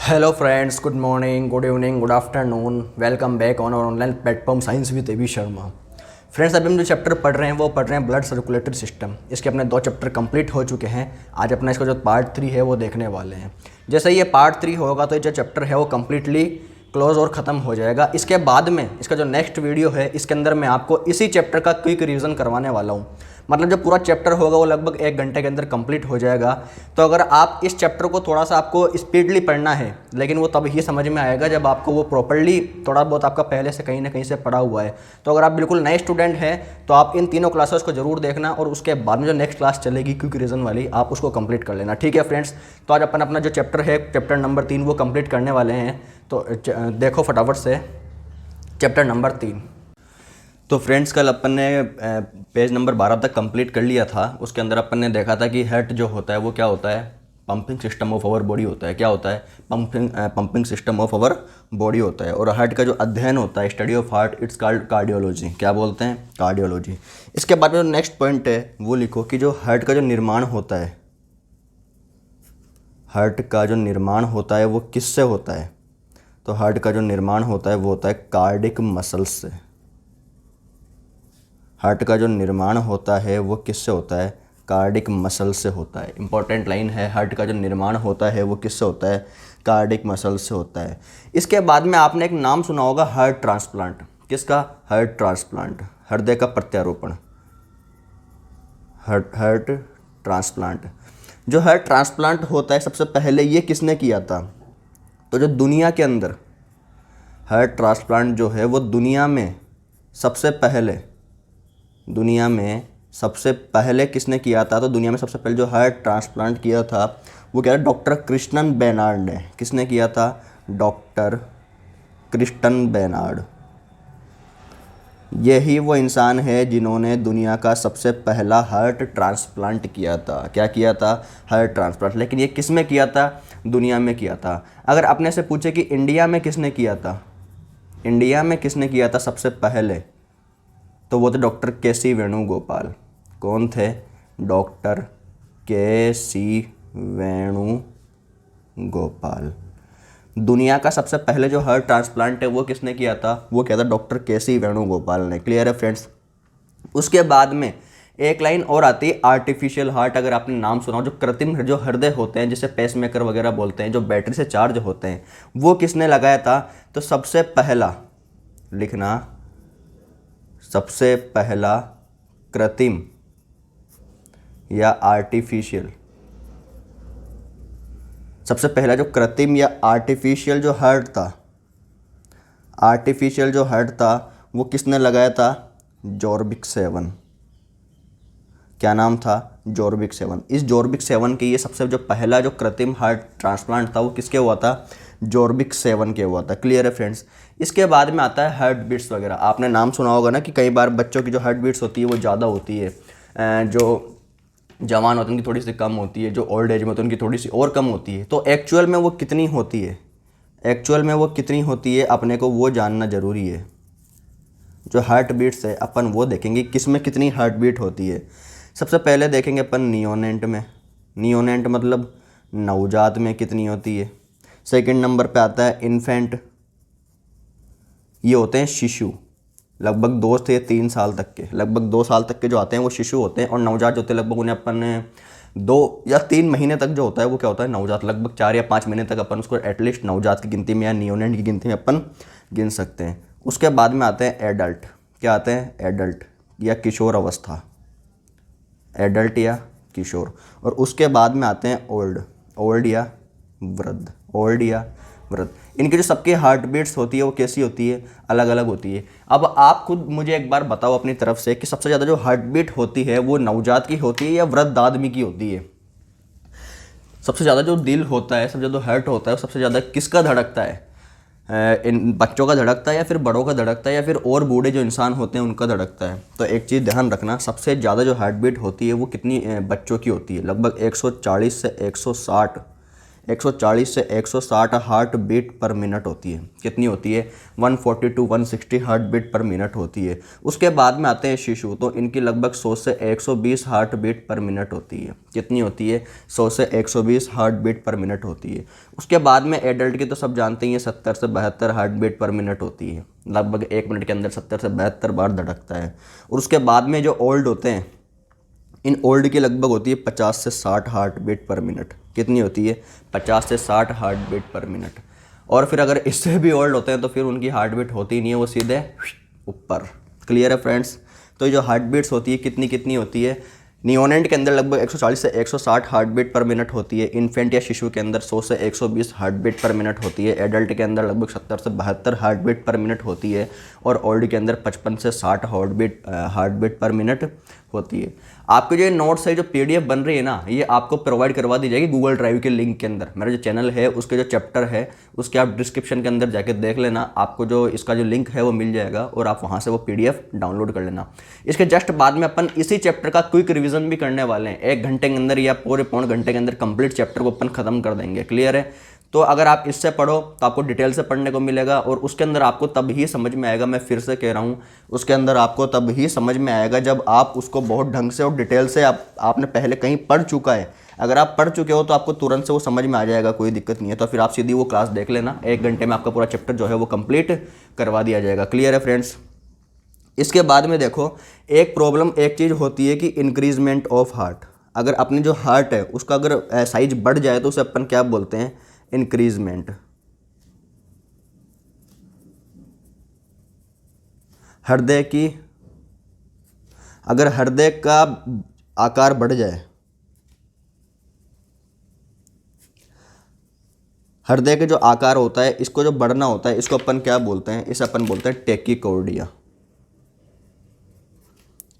Hello friends, good morning, good evening, good afternoon. Welcome back on our online platform science with AB Sharma. Friends, अभी हम जो chapter पढ़ रहे हैं वो पढ़ रहे हैं ब्लड सर्कुलेटरी सिस्टम। इसके अपने 2 चैप्टर कंप्लीट हो चुके हैं। आज अपना इसका जो पार्ट 3 है वो देखने वाले हैं। जैसे ये पार्ट 3 होगा तो ये जो चैप्टर है वो कम्प्लीटली क्लोज और ख़त्म हो जाएगा। इसके बाद में इसका जो नेक्स्ट वीडियो है इसके अंदर मैं आपको इसी चैप्टर का क्विक रिवीजन करवाने वाला हूँ। मतलब जो पूरा चैप्टर होगा वो लगभग 1 घंटे के अंदर कंप्लीट हो जाएगा। तो अगर आप इस चैप्टर को थोड़ा सा आपको स्पीडली पढ़ना है, लेकिन वो तब ही समझ में आएगा जब आपको वो प्रॉपर्ली थोड़ा बहुत आपका पहले से कहीं ना कहीं से पढ़ा हुआ है। तो अगर आप बिल्कुल नए स्टूडेंट हैं तो आप इन तीनों क्लासेस को जरूर देखना और उसके बाद में जो नेक्स्ट क्लास चलेगी क्विक रिवीजन वाली, आप उसको कंप्लीट कर लेना। ठीक है फ्रेंड्स, तो आज अपन अपना जो चैप्टर है चैप्टर नंबर 3 वो कंप्लीट करने वाले हैं। तो देखो फटाफट से चैप्टर नंबर 3। तो फ्रेंड्स, कल अपन ने पेज नंबर 12 तक कंप्लीट कर लिया था। उसके अंदर अपन ने देखा था कि हार्ट जो होता है वो क्या होता है, pumping system of our body होता है। क्या होता है? Pumping system of our body होता है। और हार्ट का जो अध्ययन होता है, study of heart, it's called cardiology. क्या बोलते हैं? कार्डियोलॉजी। इसके बाद में जो नेक्स्ट पॉइंट है वो लिखो कि जो हार्ट का जो निर्माण होता है, हार्ट का जो निर्माण होता है वो किससे होता है? तो हार्ट का जो निर्माण होता है वो होता है कार्डिक मसल्स से। हार्ट का जो निर्माण होता है वो किससे होता है? कार्डिक मसल से होता है। इंपॉर्टेंट लाइन है, हार्ट का जो निर्माण होता है वो किससे होता है? कार्डिक मसल से होता है। इसके बाद में आपने एक नाम सुना होगा, हार्ट ट्रांसप्लांट। किसका? हार्ट ट्रांसप्लांट, हृदय का प्रत्यारोपण, हार्ट ट्रांसप्लांट। जो हार्ट ट्रांसप्लांट होता है सबसे पहले ये किसने किया था? तो जो दुनिया के अंदर हार्ट ट्रांसप्लांट जो है वो दुनिया में सबसे पहले किसने किया था? तो दुनिया में सबसे पहले जो हार्ट ट्रांसप्लांट किया था वो क्या है? डॉक्टर क्रिस्टन बेनार्ड ने। किसने किया था? Doctor Christiaan Barnard. यही वो इंसान है जिन्होंने दुनिया का सबसे पहला हार्ट ट्रांसप्लांट किया था। क्या किया था? Heart transplant. लेकिन ये किस में किया था? दुनिया में किया था। अगर अपने से पूछे कि इंडिया में किसने किया था, इंडिया में किसने किया था सबसे पहले, तो वो थे डॉक्टर के.सी. वेणुगोपाल। कौन थे? Doctor KC. वेणुगोपाल। दुनिया का सबसे पहले जो हार्ट ट्रांसप्लांट है वो किसने किया था? वो किया था डॉक्टर के.सी. वेणुगोपाल ने। क्लियर है फ्रेंड्स? उसके बाद में एक लाइन और आती है, आर्टिफिशियल हार्ट। अगर आपने नाम सुना हो, जो कृत्रिम जो हृदय होते हैं जिसे पेसमेकर वगैरह बोलते हैं, जो बैटरी से चार्ज होते हैं, वो किसने लगाया था? तो सबसे पहला लिखना, सबसे पहला कृत्रिम या आर्टिफिशियल, सबसे पहला जो कृत्रिम या आर्टिफिशियल जो हार्ट था, आर्टिफिशियल जो हार्ट था वो किसने लगाया था? जॉर्विक 7। क्या नाम था? जॉर्विक 7। इस जॉर्विक 7 के ये सबसे जो पहला जो कृत्रिम हार्ट ट्रांसप्लांट था वो किसके हुआ था? जॉर्विक 7 के हुआ था। क्लियर है फ्रेंड्स? इसके बाद में आता है हार्ट बीट्स वगैरह। आपने नाम सुना होगा ना कि कई बार बच्चों की जो हार्ट बीट्स होती है वो ज़्यादा होती है, जो जवान होते हैं उनकी थोड़ी सी कम होती है, जो ओल्ड एज में होते हैं उनकी थोड़ी सी और कम होती है। तो एक्चुअल में वो कितनी होती है, एक्चुअल में वो कितनी होती है अपने को वो जानना ज़रूरी है। जो हार्ट बीट्स है अपन वो देखेंगे किस में कितनी हार्ट बीट होती है। सबसे पहले देखेंगे अपन नियोनेंट में। नियोनेंट मतलब नवजात में कितनी होती है। सेकंड नंबर पे आता है इन्फेंट। ये होते हैं शिशु, लगभग 2 से 3 साल तक के, लगभग 2 साल तक के जो आते हैं वो शिशु होते हैं। और नवजात जो होते हैं लगभग उन्हें अपन 2 या 3 महीने तक जो होता है वो क्या होता है? नवजात। लगभग 4 या 5 महीने तक अपन उसको एटलीस्ट नवजात की गिनती में या नियोनेंट की गिनती में अपन गिन सकते हैं। उसके बाद में आते हैं एडल्ट। क्या आते हैं? एडल्ट या किशोर अवस्था, एडल्ट या किशोर। और उसके बाद में आते हैं ओल्ड, ओल्ड या वृद्ध, ओल्ड या वृद्ध। इनकी जो सबकी हार्ट बीट्स होती है वो कैसी होती है? अलग अलग होती है। अब आप खुद मुझे एक बार बताओ अपनी तरफ से कि सबसे ज़्यादा जो हार्ट बीट होती है वो नवजात की होती है या वृद्ध आदमी की होती है? सबसे ज़्यादा जो दिल होता है, सबसे ज़्यादा हार्ट होता है, सबसे ज़्यादा किसका धड़कता है? इन बच्चों का धड़कता है या फिर बड़ों का धड़कता है या फिर और बूढ़े जो इंसान होते हैं उनका धड़कता है? तो एक चीज़ ध्यान रखना, सबसे ज़्यादा जो हार्ट बीट होती है वो कितनी बच्चों की होती है? लगभग 140 से 160, 140 से 160 हार्ट बीट पर मिनट होती है। कितनी होती है? 140 to 160 heart beat per minute होती है। उसके बाद में आते हैं शिशु, तो इनकी लगभग 100 से 120 हार्ट बीट पर मिनट होती है। कितनी होती है? 100 से 120 हार्ट बीट पर मिनट होती है। उसके बाद में एडल्ट की तो सब जानते ही हैं, 70 से 72 हार्ट बीट पर मिनट होती है। लगभग 1 मिनट के अंदर 70 से 72 बार धड़कता है। और उसके बाद में जो ओल्ड होते हैं, इन ओल्ड की लगभग होती है 50 से 60 हार्ट बीट पर मिनट। कितनी होती है? 50 से 60 हार्ट बीट पर मिनट। और फिर अगर इससे भी ओल्ड होते हैं तो फिर उनकी हार्ट बीट होती नहीं है, वो सीधे ऊपर। क्लियर है फ्रेंड्स? तो ये जो हार्ट बीट्स होती है कितनी कितनी होती है? नियोनेट के अंदर लगभग 140 से 160 हार्ट बीट पर मिनट होती है। इन्फेंट या शिशु के अंदर 100 से 120 हार्ट बीट पर मिनट होती है। एडल्ट के अंदर लगभग 70 से 72 हार्ट बीट पर मिनट होती है। और ओल्ड के अंदर 55 से 60 हार्ट बीट पर मिनट होती है। आपके जो नोट्स है, जो पीडीएफ बन रही है ना, ये आपको प्रोवाइड करवा दी जाएगी गूगल ड्राइव के लिंक के अंदर। मेरा जो चैनल है उसके जो चैप्टर है उसके आप डिस्क्रिप्शन के अंदर जाके देख लेना, आपको जो इसका जो लिंक है वो मिल जाएगा और आप वहाँ से वो पीडीएफ डाउनलोड कर लेना। इसके जस्ट बाद में अपन इसी चैप्टर का क्विक रिवीजन भी करने वाले हैं। 1 घंटे के अंदर या पूरे पौन घंटे के अंदर कंप्लीट चैप्टर को अपन खत्म कर देंगे। क्लियर है? तो अगर आप इससे पढ़ो तो आपको डिटेल से पढ़ने को मिलेगा और उसके अंदर आपको तब ही समझ में आएगा। मैं फिर से कह रहा हूँ, उसके अंदर आपको तब ही समझ में आएगा जब आप उसको बहुत ढंग से और डिटेल से आपने पहले कहीं पढ़ चुका है। अगर आप पढ़ चुके हो तो आपको तुरंत से वो समझ में आ जाएगा, कोई दिक्कत नहीं है। तो फिर आप सीधी वो क्लास देख लेना, 1 घंटे में आपका पूरा चैप्टर जो है वो कंप्लीट करवा दिया जाएगा। क्लियर है फ्रेंड्स? इसके बाद में देखो, एक प्रॉब्लम एक चीज़ होती है कि इंक्रीजमेंट ऑफ हार्ट। अगर अपनी जो हार्ट है उसका अगर साइज बढ़ जाए तो उसे अपन क्या बोलते हैं? इंक्रीजमेंट। हृदय की, अगर हृदय का आकार बढ़ जाए, हृदय के जो आकार होता है इसको जो बढ़ना होता है इसको अपन क्या बोलते हैं? इसे अपन बोलते हैं टेकीकार्डिया।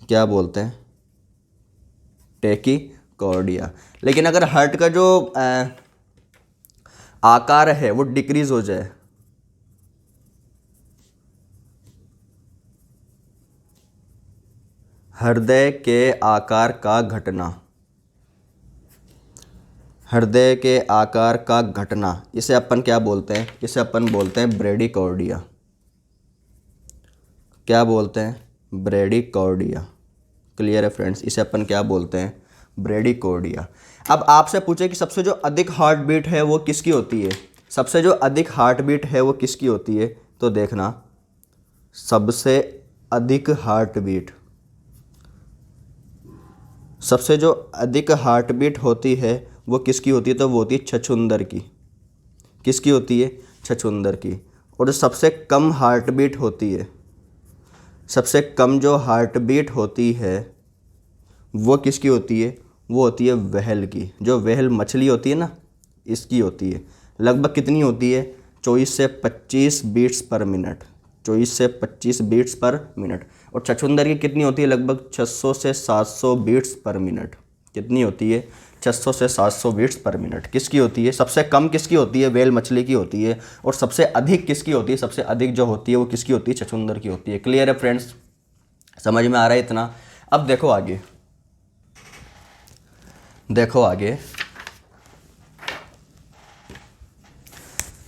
क्या बोलते हैं? टेकीकार्डिया। लेकिन अगर हार्ट का जो आकार है वो डिक्रीज हो जाए, हृदय के आकार का घटना, हृदय के आकार का घटना, इसे अपन क्या बोलते हैं? इसे अपन बोलते हैं ब्रेडीकार्डिया। क्या बोलते हैं? ब्रेडीकार्डिया। क्लियर है फ्रेंड्स? इसे अपन क्या बोलते हैं? ब्रेडीकार्डिया। अब आपसे पूछे कि सबसे जो अधिक हार्ट बीट है वो किसकी होती है? सबसे जो अधिक हार्ट बीट है वो किसकी होती है? तो देखना, सबसे अधिक हार्ट बीट, सबसे जो अधिक हार्ट बीट होती है वो किसकी होती है? तो वो होती है छछूंदर की। किसकी होती है? छछूंदर की। और जो सबसे कम हार्ट बीट होती है, सबसे कम जो हार्ट बीट होती है वो किसकी होती है? वो होती है व्हेल की। जो व्हेल मछली होती है ना, इसकी होती है। लगभग कितनी होती है? 24 से 25 बीट्स पर मिनट। 24 से 25 बीट्स पर मिनट। और छछूंदर की कितनी होती है? लगभग 600 से 700 बीट्स पर मिनट। कितनी होती है? 600 से 700 बीट्स पर मिनट। किसकी होती है? सबसे कम किसकी होती है? व्हेल मछली की होती है। और सबसे अधिक किसकी होती है? सबसे अधिक जो होती है वो किसकी होती है? छछूंदर की होती है। क्लियर है फ्रेंड्स? समझ में आ रहा है इतना? अब देखो आगे, देखो आगे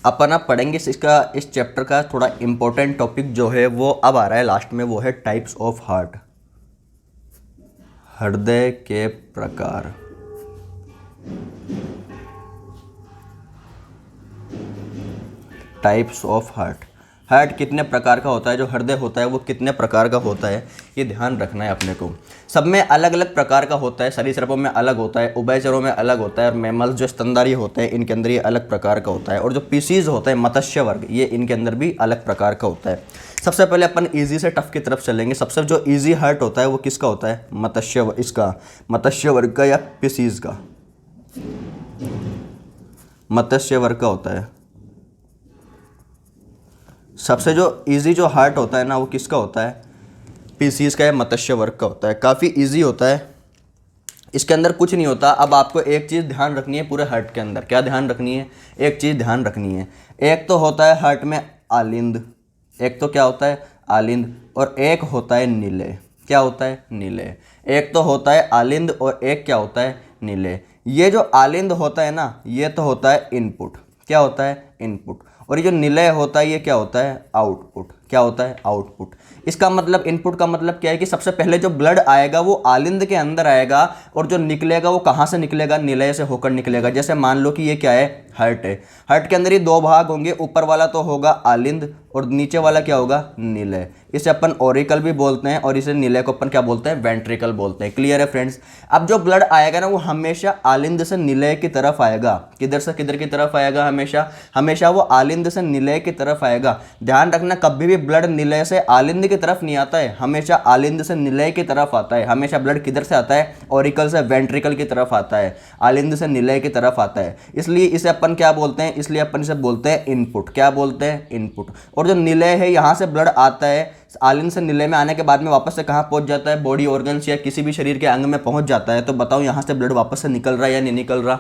अपन आप पढ़ेंगे इसका, इस चैप्टर का थोड़ा इंपॉर्टेंट टॉपिक जो है वो अब आ रहा है लास्ट में, वो है टाइप्स ऑफ हार्ट। हृदय के प्रकार। Types of heart. हार्ट कितने प्रकार का होता है? जो हृदय होता है वो कितने प्रकार का होता है, ये ध्यान रखना है अपने को। सब में अलग अलग प्रकार का होता है। सरीसृपों में अलग होता है, उभयचरों में अलग होता है, और मैमल्स जो स्तनधारी होते हैं इनके अंदर ये अलग प्रकार का होता है। और जो पीसीज होता है, मत्स्य वर्ग, ये इनके अंदर भी अलग प्रकार का होता है। सबसे पहले अपन ईजी से टफ की तरफ चलेंगे। सबसे जो ईजी हार्ट होता है वो किसका होता है? मत्स्य वर्ग का या पीसीज का? मत्स्य वर्ग का होता है। सबसे जो इजी जो हार्ट होता है ना वो किसका होता है? पीसीज का या मत्स्य वर्ग का होता है। काफ़ी इजी होता है, इसके अंदर कुछ नहीं होता। अब आपको एक चीज़ ध्यान रखनी है पूरे हार्ट के अंदर। क्या ध्यान रखनी है? एक चीज़ ध्यान रखनी है। एक तो होता है हार्ट में आलिंद, एक तो क्या होता है? आलिंद। और एक होता है नीले। क्या होता है? नीले। एक तो होता है आलिंद और एक क्या होता है? नीले। ये जो आलिंद होता है ना, ये तो होता है इनपुट। क्या होता है? इनपुट। और ये जो निलय होता है ये क्या होता है? आउटपुट। क्या होता है? आउटपुट। इसका मतलब इनपुट का मतलब क्या है कि सबसे पहले जो ब्लड आएगा वो आलिंद के अंदर आएगा, और जो निकलेगा वो कहाँ से निकलेगा? निलय से होकर निकलेगा। जैसे मान लो कि ये क्या है? हार्ट है। हार्ट के अंदर ये दो भाग होंगे, ऊपर वाला तो होगा आलिंद और नीचे वाला क्या होगा? निलय। इसे अपन ऑरिकल भी बोलते हैं और इसे निलय को अपन क्या बोलते हैं? वेंट्रिकल बोलते हैं। क्लियर है फ्रेंड्स? अब जो ब्लड आएगा ना वो हमेशा आलिंद से निलय की तरफ आएगा। किधर से किधर की तरफ आएगा? हमेशा हमेशा वो आलिंद से निलय की तरफ आएगा। ध्यान रखना, कभी भी ब्लड निलय से आलिंद की तरफ नहीं आता है, हमेशा आलिंद से निलय की तरफ आता है। हमेशा ब्लड किधर से आता है? ऑरिकल से वेंट्रिकल की तरफ आता है, आलिंद से निलय की तरफ आता है। इसलिए इसे अपन क्या बोलते हैं? इसलिए अपन इसे बोलते हैं इनपुट। क्या बोलते हैं? इनपुट। और जो निलय है, यहाँ से ब्लड आता है, आलिंद से निलय में आने के बाद में वापस से कहाँ पहुंच जाता है? बॉडी ऑर्गन्स या किसी भी शरीर के अंग में पहुंच जाता है। तो बताओ यहाँ से ब्लड वापस से निकल रहा है या नहीं निकल रहा?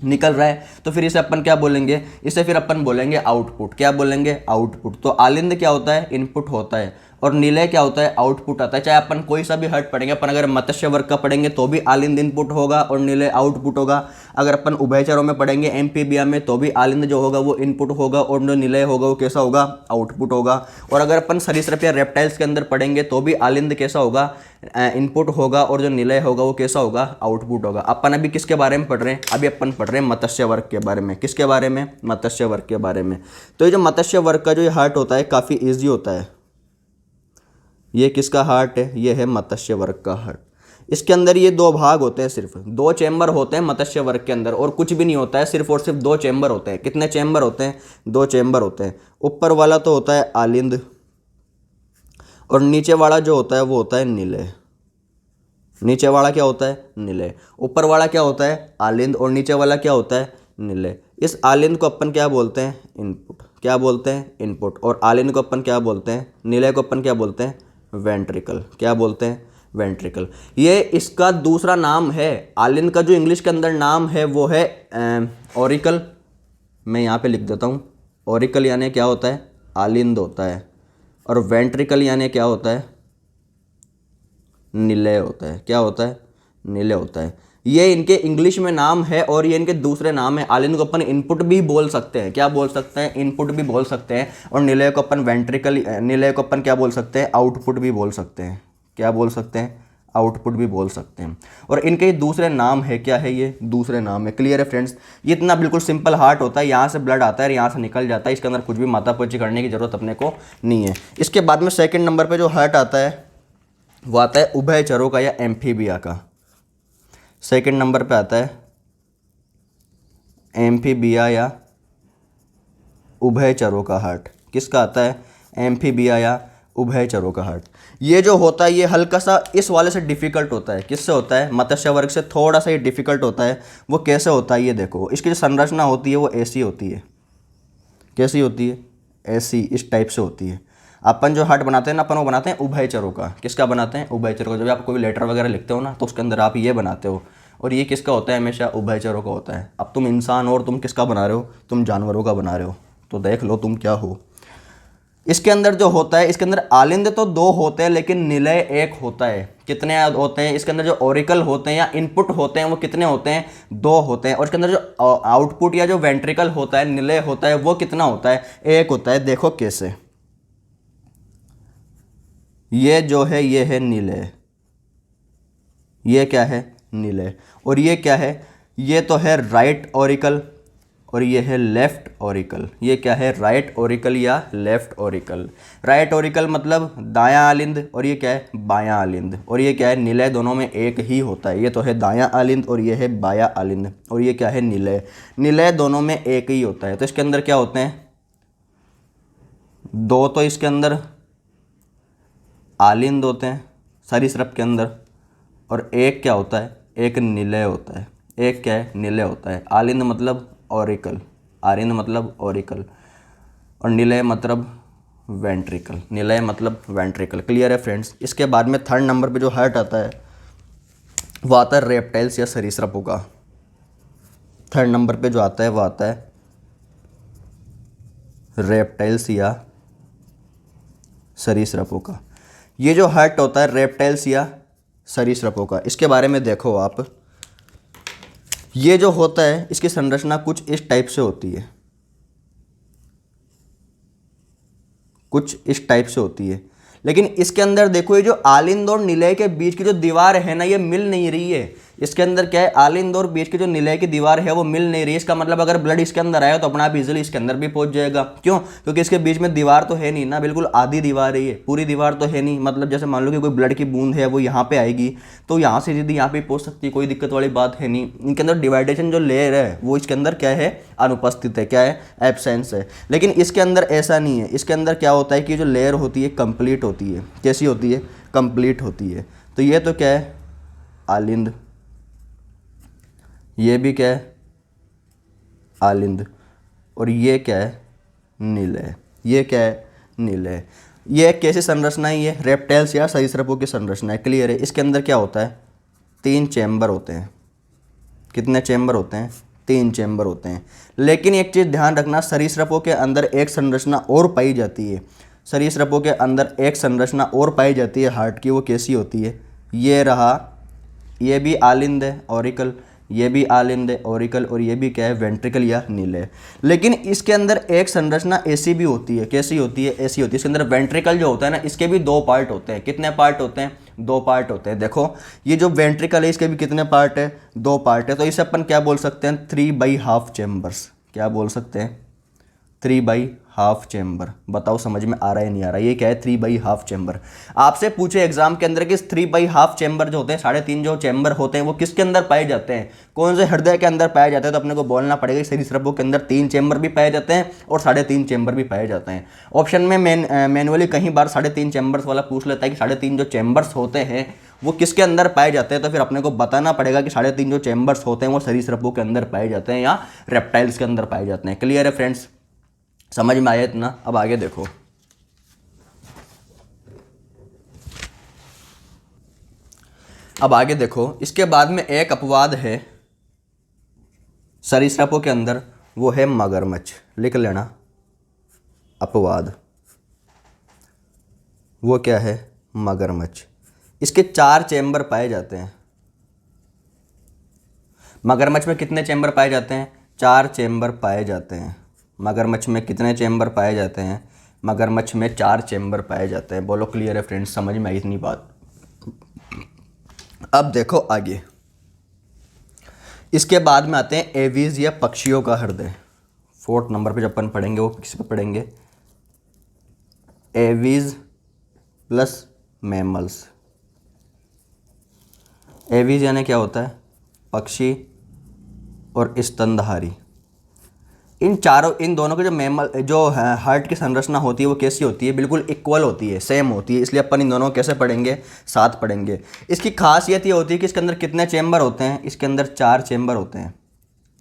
निकल रहा है। तो फिर इसे अपन क्या बोलेंगे? इसे फिर अपन बोलेंगे आउटपुट। क्या बोलेंगे? आउटपुट। तो आलिंद क्या होता है? इनपुट होता है, और निलय क्या होता है? आउटपुट आता है। चाहे अपन कोई सा भी हर्ट पढ़ेंगे, अपन अगर मत्स्य वर्ग का पढ़ेंगे तो भी आलिंद इनपुट होगा और निलय आउटपुट होगा। अगर अपन उभयचरों में पढ़ेंगे एम्फीबिया में तो भी आलिंद जो होगा वो इनपुट होगा और जो निलय होगा वो कैसा होगा? आउटपुट होगा। और अगर अपन सरीसृप या रेप्टाइल्स के अंदर पढ़ेंगे तो भी आलिंद कैसा होगा? इनपुट होगा, और जो निलय होगा वो कैसा होगा? आउटपुट होगा। अपन अभी किसके बारे में पढ़ रहे हैं? अभी अपन पढ़ रहे हैं मत्स्य वर्ग के बारे में। किसके बारे में? मत्स्य वर्ग के बारे में। तो ये जो मत्स्य वर्ग का जो ये हार्ट होता है काफ़ी ईजी होता है। ये किसका हार्ट है? ये है मत्स्य वर्ग का हार्ट। इसके अंदर ये दो भाग होते हैं, सिर्फ दो चैम्बर होते हैं मत्स्य वर्ग के अंदर, और कुछ भी नहीं होता है, सिर्फ और सिर्फ दो चैम्बर होते हैं। कितने चैम्बर होते हैं? दो चैम्बर होते हैं। ऊपर वाला तो होता है आलिंद, और नीचे वाला जो होता है वो होता है निलय। नीचे वाला क्या होता है? निलय। ऊपर वाला क्या होता है? आलिंद, और नीचे वाला क्या होता है? निलय। इस आलिंद को अपन क्या बोलते हैं? इनपुट। क्या बोलते हैं? इनपुट। और आलिंद को अपन क्या बोलते हैं? निलय को अपन क्या बोलते हैं? वेंट्रिकल। क्या बोलते हैं? वेंट्रिकल। ये इसका दूसरा नाम है। आलिंद का जो इंग्लिश के अंदर नाम है वो है ऑरिकल। मैं यहाँ पे लिख देता हूँ। ऑरिकल यानी क्या होता है? आलिंद होता है। और वेंट्रिकल यानी क्या होता है? निलय होता है। क्या होता है? निलय होता है। ये इनके इंग्लिश में नाम है और ये इनके दूसरे नाम है। आलिंद को अपन इनपुट भी बोल सकते हैं। क्या बोल सकते हैं? इनपुट भी बोल सकते हैं। और निलय को अपन वेंट्रिकल, निलय को अपन क्या बोल सकते हैं? आउटपुट भी बोल सकते हैं। क्या बोल सकते हैं? आउटपुट भी बोल सकते हैं। और इनके दूसरे नाम है। क्या है? ये दूसरे नाम है। क्लियर है फ्रेंड्स? ये इतना बिल्कुल सिंपल हार्ट होता है। यहाँ से ब्लड आता है और यहाँ से निकल जाता है। इसके अंदर कुछ भी माथापच्ची करने की जरूरत अपने को नहीं है। इसके बाद में सेकेंड नंबर पर जो हार्ट आता है वो आता है उभयचरों का या एम्फीबिया का। सेकंड नंबर पे आता है एम्फीबिया या उभयचरों का हार्ट। किसका आता है? एम्फीबिया या उभयचरों का हार्ट। ये जो होता है ये हल्का सा इस वाले से डिफ़िकल्ट होता है। किससे होता है? मत्स्य वर्ग से थोड़ा सा ये डिफ़िकल्ट होता है। वो कैसे होता है? ये देखो, इसकी जो संरचना होती है वो ऐसी होती है। कैसी होती है? ऐसी, इस टाइप से होती है। अपन जो हार्ट बनाते हैं ना, अपन वो बनाते हैं उभयचरों का। किसका बनाते हैं? उभयचरों का। जब आप कोई लेटर वगैरह लिखते हो ना तो उसके अंदर आप ये बनाते हो, और ये किसका होता है? हमेशा उभयचरों का होता है। अब तुम इंसान और तुम किसका बना रहे हो? तुम जानवरों का बना रहे हो। तो देख लो तुम क्या हो। इसके अंदर जो होता है, इसके अंदर आलिंद तो दो होते हैं लेकिन निलय एक होता है। कितने होते हैं? इसके अंदर जो ऑरिकल होते हैं या इनपुट होते हैं वो कितने होते हैं? दो होते हैं। और इसके अंदर जो आउटपुट या जो वेंट्रिकल होता है, निलय होता है, वो कितना होता है? एक होता है। देखो कैसे, ये जो है ये है निलय। ये क्या है? निलय। और ये क्या है? ये तो है राइट ऑरिकल और ये है लेफ्ट ऑरिकल। ये क्या है? राइट ऑरिकल या लेफ्ट ऑरिकल। राइट ऑरिकल मतलब दायां आलिंद, और ये क्या है? बायां आलिंद। और ये क्या है? निलय। दोनों में एक ही होता है। ये तो है दायां आलिंद और ये है बायां आलिंद, और ये क्या है? निलय। निलय दोनों में एक ही होता है। तो इसके अंदर क्या होते हैं? दो तो इसके अंदर आलिंद होते हैं सरीसृप के अंदर, और एक क्या होता है? एक निलय होता है। एक क्या है? निलय होता है। आलिंद मतलब ऑरिकल, आलिंद मतलब ऑरिकल, और निलय मतलब वेंट्रिकल। निलय मतलब वेंट्रिकल। क्लियर है फ्रेंड्स? इसके बाद में थर्ड नंबर पे जो हार्ट आता है वो आता है रेप्टाइल्स या सरीसृपों का। थर्ड नंबर पे जो आता है वो आता है रेप्टाइल्स या सरीसृपों का। ये जो हार्ट होता है रेप्टाइल्स या सरीसृपों का, इसके बारे में देखो आप। ये जो होता है इसकी संरचना कुछ इस टाइप से होती है, कुछ इस टाइप से होती है। लेकिन इसके अंदर देखो, ये जो आलिंद और निलय के बीच की जो दीवार है ना, ये मिल नहीं रही है। इसके अंदर क्या है, आलिंद और बीच की जो निलय की दीवार है वो मिल नहीं रही है। इसका मतलब अगर ब्लड इसके अंदर आया तो अपना आप इजीली इसके अंदर भी पहुंच जाएगा। क्यों? क्योंकि इसके बीच में दीवार तो है नहीं ना, बिल्कुल आधी दीवार है ये, पूरी दीवार तो है नहीं। मतलब जैसे मान लो कि कोई ब्लड की बूंद है वो यहाँ पे आएगी तो यहाँ से सीधी यहाँ पे पहुंच सकती है, कोई दिक्कत वाली बात है नहीं। इनके अंदर डिवाइडेशन जो लेयर है वो इसके अंदर क्या है, अनुपस्थित है, क्या है, एब्सेंस है। लेकिन इसके अंदर ऐसा नहीं है। इसके अंदर क्या होता है कि जो लेयर होती है कंप्लीट होती है। कैसी होती है? कंप्लीट होती है। तो ये तो क्या है, आलिंद, ये भी क्या है, आलिंद, और ये क्या है, निलय। ये क्या है, निलय। ये कैसी संरचना है? ये रेप्टाइल्स या सरीसृपों की संरचना है। क्लियर है? इसके अंदर क्या होता है, 3 चैम्बर होते हैं। कितने चैम्बर होते हैं? 3 चैम्बर होते हैं। लेकिन एक चीज़ ध्यान रखना, सरीसृपों के अंदर एक संरचना और पाई जाती है। सरीसृपों के अंदर एक संरचना और पाई जाती है हार्ट की। वो कैसी होती है? ये रहा, ये भी आलिंद है, ऑरिकल, ये भी आलिंद है, ऑरिकल, और ये भी क्या है, वेंट्रिकल या निलय। लेकिन इसके अंदर एक संरचना ऐसी भी होती है। कैसी होती है? ऐसी होती है। इसके अंदर वेंट्रिकल जो होता है ना, इसके भी 2 पार्ट होते हैं। कितने पार्ट होते हैं? 2 पार्ट होते हैं। देखो ये जो वेंट्रिकल है इसके भी कितने पार्ट है? 2 पार्ट है। तो इसे अपन क्या बोल सकते हैं, 3/2 चैम्बर्स। क्या बोल सकते हैं? 3/2 चैम्बर। बताओ समझ में आ रहा है नहीं आ रहा? ये क्या है, 3/2 चैम्बर। आपसे पूछे एग्जाम के अंदर कि 3/2 चैम्बर जो होते हैं, 3.5 जो चैम्बर होते हैं, वो किसके अंदर पाए जाते हैं? कौन से हृदय के अंदर पाए जाते हैं? तो अपने को बोलना पड़ेगा सरीसृपों के अंदर 3 चैम्बर भी पाए जाते हैं और 3.5 चैम्बर भी पाए जाते हैं। ऑप्शन में मैनुअली कहीं बार 3.5 चैम्बर्स वाला पूछ लेता है कि 3.5 जो चैम्बर्स होते हैं वो किसके अंदर पाए जाते हैं। तो फिर अपने को बताना पड़ेगा कि 3.5 जो चैम्बर्स होते हैं वो सरीसृपों के अंदर पाए जाते हैं या रेप्टाइल्स के अंदर पाए जाते हैं। क्लियर है फ्रेंड्स? समझ में आया इतना? अब आगे देखो, अब आगे देखो, इसके बाद में एक अपवाद है सरीसृपों के अंदर, वो है मगरमच्छ। लिख लेना, अपवाद। वो क्या है? मगरमच्छ। इसके 4 चैम्बर पाए जाते हैं। मगरमच्छ में कितने चैम्बर पाए जाते हैं? 4 चैम्बर पाए जाते हैं। मगरमच्छ में कितने चैम्बर पाए जाते हैं? मगरमच्छ में 4 चैम्बर पाए जाते हैं। बोलो क्लियर है फ्रेंड्स? समझ में आई इतनी बात? अब देखो आगे, इसके बाद में आते हैं एवीज या पक्षियों का हृदय। 4th नंबर पे जब अपन पढ़ेंगे वो किस पे पढ़ेंगे? Aves plus mammals. एवीज यानी क्या होता है? पक्षी और स्तनधारी। इन दोनों के जो मैमल जो हार्ट की संरचना होती है वो कैसी होती है? बिल्कुल इक्वल होती है, सेम होती है। इसलिए अपन इन दोनों को कैसे पढ़ेंगे? साथ पढ़ेंगे। इसकी खासियत ये होती है कि इसके अंदर कितने चैम्बर होते हैं? इसके अंदर 4 चैम्बर होते हैं।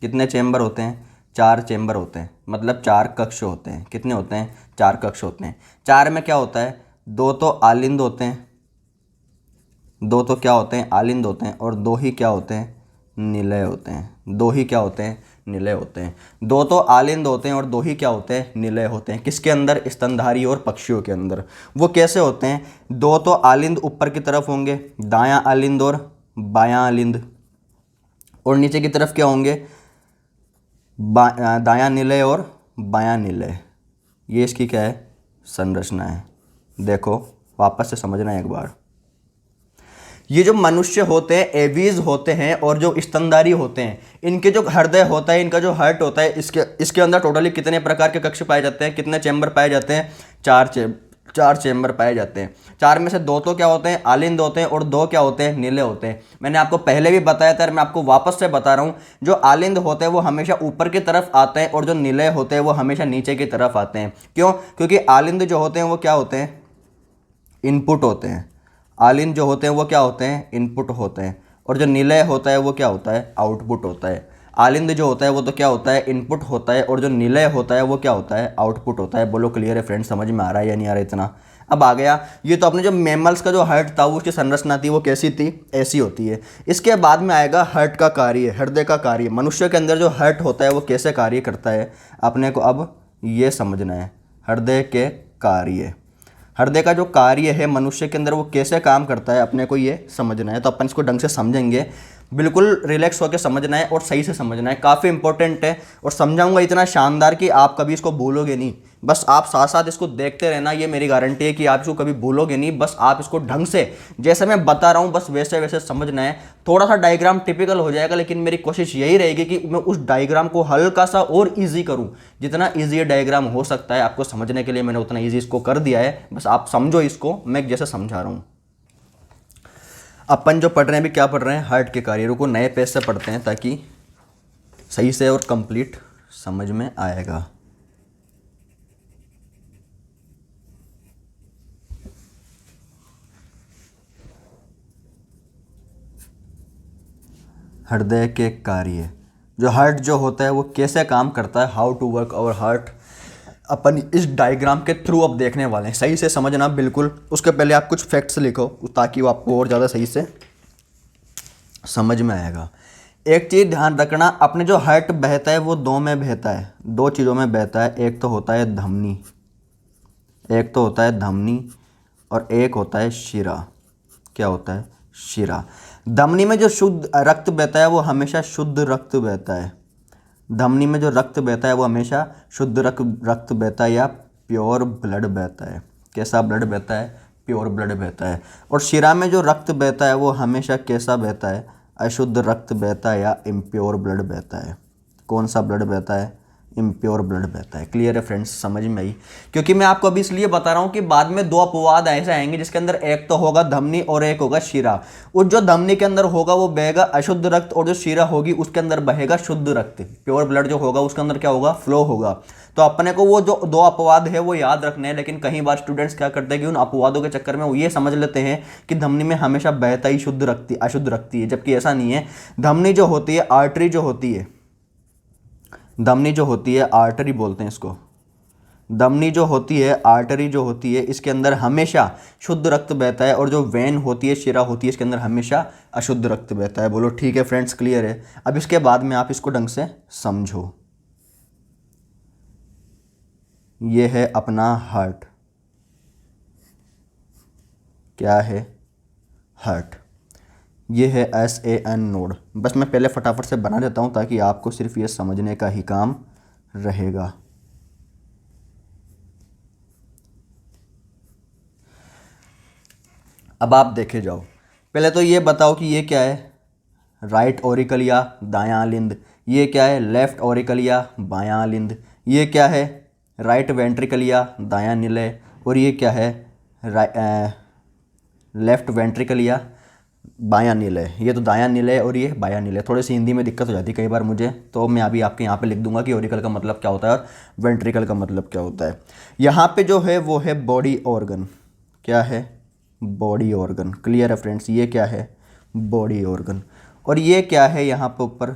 कितने चैम्बर होते हैं? 4 चैम्बर होते हैं। मतलब 4 कक्ष होते हैं। कितने होते हैं? 4 कक्ष होते हैं। 4 में क्या होता है? 2 तो आलिंद होते हैं, 2 तो क्या होते हैं? आलिंद होते हैं, और 2 ही क्या होते हैं? निलय होते हैं। 2 ही क्या होते हैं? निलय होते हैं। 2 तो आलिंद होते हैं और 2 ही क्या होते हैं? निलय होते हैं। किसके अंदर? स्तनधारी और पक्षियों के अंदर। वो कैसे होते हैं? 2 तो आलिंद ऊपर की तरफ होंगे, दायां आलिंद और बायां आलिंद, और नीचे की तरफ क्या होंगे? दायां निलय और बायां निलय। ये इसकी क्या है? संरचना है। देखो वापस से समझना एक बार। ये जो मनुष्य होते हैं, एवीज होते हैं, और जो स्तनधारी होते हैं, इनके जो हृदय होता है, इनका जो हार्ट होता है, इसके अंदर टोटली कितने प्रकार के कक्ष पाए जाते हैं? कितने चैम्बर पाए जाते हैं? 4 चैम्बर पाए जाते हैं। 4 में से 2 तो क्या होते हैं? आलिंद होते हैं, और 2 क्या होते हैं? निलय होते हैं। मैंने आपको पहले भी बताया था और मैं आपको वापस से बता रहा हूँ, जो आलिंद होते हैं वो हमेशा ऊपर की तरफ आते हैं, और जो निलय होते हैं वो हमेशा नीचे की तरफ आते हैं। क्यों? क्योंकि आलिंद जो होते हैं वो क्या होते हैं? इनपुट होते हैं। आलिंद जो होते हैं वो क्या होते हैं? इनपुट होते हैं। और जो निलय होता है वो क्या होता है? आउटपुट होता है। आलिंद जो होता है वो तो क्या होता है? इनपुट होता है, और जो निलय होता है वो क्या होता है? आउटपुट होता है। बोलो क्लियर है फ्रेंड्स? समझ में आ रहा है या नहीं आ रहा इतना? अब आ गया, ये तो अपने जो मैमल्स का जो हार्ट था वो उसकी संरचना थी वो कैसी थी? ऐसी होती है। इसके बाद में आएगा हार्ट का कार्य, हृदय का कार्य। मनुष्य के अंदर जो हार्ट होता है वो कैसे कार्य करता है, अपने को अब ये समझना है। हृदय के कार्य, हृदय का जो कार्य है मनुष्य के अंदर वो कैसे काम करता है, अपने को ये समझना है। तो अपन इसको ढंग से समझेंगे। बिल्कुल रिलैक्स होकर समझना है और सही से समझना है, काफ़ी इंपॉर्टेंट है। और समझाऊंगा इतना शानदार कि आप कभी इसको भूलोगे नहीं। बस आप साथ साथ इसको देखते रहना, ये मेरी गारंटी है कि आप इसको कभी भूलोगे नहीं। बस आप इसको ढंग से, जैसे मैं बता रहा हूँ, बस वैसे वैसे समझना है। थोड़ा सा डायग्राम टिपिकल हो जाएगा, लेकिन मेरी कोशिश यही रहेगी कि मैं उस डायग्राम को हल्का सा और ईजी करूँ। जितना ईजी डायग्राम हो सकता है आपको समझने के लिए, मैंने उतना ईजी इसको कर दिया है। बस आप समझो इसको, मैं जैसे समझा रहा हूँ। अपन जो पढ़ रहे हैं अभी, क्या पढ़ रहे हैं? हार्ट के कार्यों को नए पेज से पढ़ते हैं ताकि सही से और कंप्लीट समझ में आएगा। हृदय के कार्य, जो हार्ट जो होता है वो कैसे काम करता है, how to work our heart, अपन इस डायग्राम के थ्रू अब देखने वाले हैं। सही से समझना बिल्कुल। उसके पहले आप कुछ फैक्ट्स लिखो ताकि वो आपको और ज़्यादा सही से समझ में आएगा। एक चीज़ ध्यान रखना, अपने जो हार्ट बहता है वो दो में बहता है, दो चीज़ों में बहता है। एक तो होता है धमनी, एक तो होता है धमनी और एक होता है शिरा। क्या होता है? शिरा। धमनी में जो शुद्ध रक्त बहता है वो हमेशा शुद्ध रक्त बहता है। धमनी में जो रक्त बहता है वो हमेशा शुद्ध रक्त बहता है या प्योर ब्लड बहता है। कैसा ब्लड बहता है? प्योर ब्लड बहता है। और शिरा में जो रक्त बहता है वो हमेशा कैसा बहता है? अशुद्ध रक्त बहता है या इम्प्योर ब्लड बहता है। कौन सा ब्लड बहता है? इम्प्योर ब्लड बहता है। क्लियर है फ्रेंड्स? समझ में आई? क्योंकि मैं आपको अभी इसलिए बता रहा हूँ कि बाद में दो अपवाद ऐसे आएंगे जिसके अंदर एक तो होगा धमनी और एक होगा शिरा। उस जो धमनी के अंदर होगा वो बहेगा अशुद्ध रक्त, और जो शिरा होगी उसके अंदर बहेगा शुद्ध रक्त। प्योर ब्लड जो होगा उसके अंदर क्या होगा? फ्लो होगा। तो अपने को वो जो दो अपवाद है वो याद रखने हैं। लेकिन कई बार स्टूडेंट्स क्या करते हैं कि उन अपवादों के चक्कर में वो ये समझ लेते हैं कि धमनी में हमेशा बहता ही शुद्ध रक्त, अशुद्ध रक्त ही है, जबकि ऐसा नहीं है। धमनी जो होती है, आर्टरी जो होती है, धमनी जो होती है, आर्टरी बोलते हैं इसको। धमनी जो होती है, आर्टरी जो होती है, इसके अंदर हमेशा शुद्ध रक्त बहता है। और जो वेन होती है, शिरा होती है, इसके अंदर हमेशा अशुद्ध रक्त बहता है। बोलो ठीक है फ्रेंड्स? क्लियर है? अब इसके बाद में आप इसको ढंग से समझो। ये है अपना हार्ट। क्या है? हार्ट। ये है SAN नोड। बस मैं पहले फटाफट से बना देता हूँ ताकि आपको सिर्फ ये समझने का ही काम रहेगा। अब आप देखे जाओ। पहले तो ये बताओ कि ये क्या है? राइट ऑरिकल या दायां लिंद। ये क्या है? लेफ्ट ऑरिकल या बायां लिंद। ये क्या है? राइट वेंट्रिकल या दायां निलय। और ये क्या है? लेफ्ट वेंट्रिकल या बायां निलय। ये तो दायां निलय और ये बायां निलय। थोड़ी सी हिंदी में दिक्कत हो जाती है कई बार मुझे, तो मैं अभी आपके यहाँ पे लिख दूंगा कि ऑरिकल का मतलब क्या होता है और वेंट्रिकल का मतलब क्या होता है। यहाँ पे जो है वो है बॉडी ऑर्गन। क्या है? Body organ. क्लियर है फ्रेंड्स? ये क्या है? Body organ. और ये क्या है यहाँ पे ऊपर?